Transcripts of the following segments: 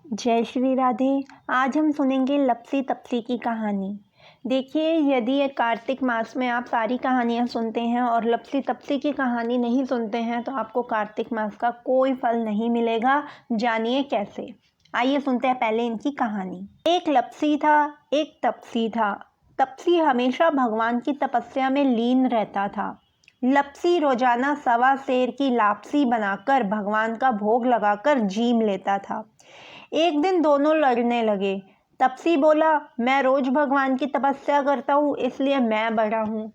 जय श्री राधे। आज हम सुनेंगे लप्सी तप्सी की कहानी। देखिए, यदि ये कार्तिक मास में आप सारी कहानियाँ सुनते हैं और लप्सी तप्सी की कहानी नहीं सुनते हैं तो आपको कार्तिक मास का कोई फल नहीं मिलेगा। जानिए कैसे। आइए सुनते हैं पहले इनकी कहानी। एक लप्सी था, एक तप्सी था। तप्सी हमेशा भगवान की तपस्या में लीन रहता था। लप्सी रोजाना सवा सेर की लापसी बनाकर भगवान का भोग लगाकर जीम लेता था। एक दिन दोनों लड़ने लगे। तप्सी बोला, मैं रोज भगवान की तपस्या करता हूँ इसलिए मैं बड़ा हूँ।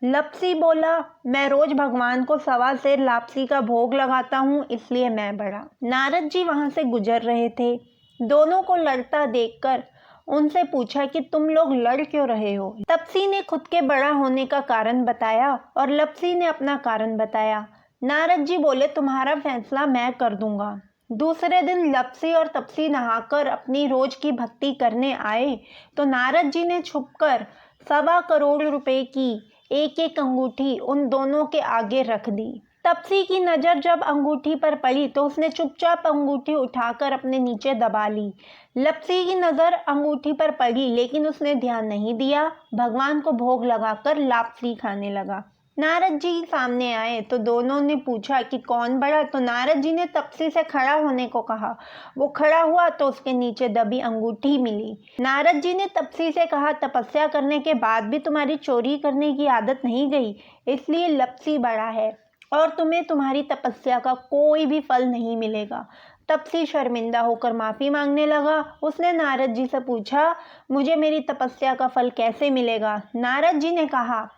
लप्सी बोला, मैं रोज भगवान को सवा सेर लापसी का भोग लगाता हूँ इसलिए मैं बड़ा। नारद जी वहां से गुजर रहे थे। दोनों को लड़ता देखकर उनसे पूछा कि तुम लोग लड़ क्यों रहे हो। तप्सी ने खुद के बड़ा होने का कारण बताया और लप्सी ने अपना कारण बताया। नारद जी बोले, तुम्हारा फैसला मैं कर दूंगा। दूसरे दिन लप्सी और तप्सी नहाकर अपनी रोज की भक्ति करने आए तो नारद जी ने छुपकर 1.25 करोड़ रुपए की एक एक अंगूठी उन दोनों के आगे रख दी। तप्सी की नज़र जब अंगूठी पर पड़ी तो उसने चुपचाप अंगूठी उठाकर अपने नीचे दबा ली। लप्सी की नज़र अंगूठी पर पड़ी लेकिन उसने ध्यान नहीं दिया। भगवान को भोग लगाकर लापसी खाने लगा। नारद जी सामने आए तो दोनों ने पूछा कि कौन बड़ा। तो नारद जी ने तप्सी से खड़ा होने को कहा। वो खड़ा हुआ तो उसके नीचे दबी अंगूठी मिली। नारद जी ने तप्सी से कहा, तपस्या करने के बाद भी तुम्हारी चोरी करने की आदत नहीं गई, इसलिए लप्सी बड़ा है और तुम्हें तुम्हारी तपस्या का कोई भी फल नहीं मिलेगा। तप्सी शर्मिंदा होकर माफ़ी मांगने लगा। उसने नारद जी से पूछा, मुझे मेरी तपस्या का फल कैसे मिलेगा। नारद जी ने कहा,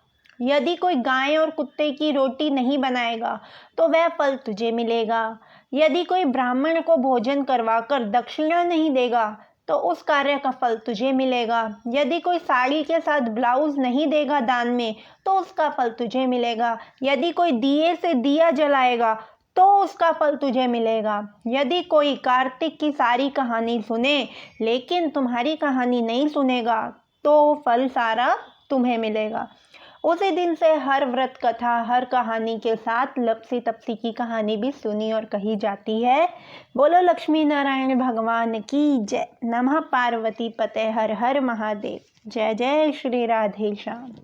यदि कोई गाय और कुत्ते की रोटी नहीं बनाएगा तो वह फल तुझे मिलेगा। यदि कोई ब्राह्मण को भोजन करवाकर दक्षिणा नहीं देगा तो उस कार्य का फल तुझे मिलेगा। यदि कोई साड़ी के साथ ब्लाउज नहीं देगा दान में तो उसका फल तुझे मिलेगा। यदि कोई दिए से दिया जलाएगा तो उसका फल तुझे मिलेगा। यदि कोई कार्तिक की सारी कहानी सुने लेकिन तुम्हारी कहानी नहीं सुनेगा तो फल सारा तुम्हें मिलेगा। उसी दिन से हर व्रत कथा, हर कहानी के साथ लप्सी तप्सी की कहानी भी सुनी और कही जाती है। बोलो लक्ष्मी नारायण भगवान की जय। नमः पार्वती पते हर हर महादेव। जय जय श्री राधे श्याम।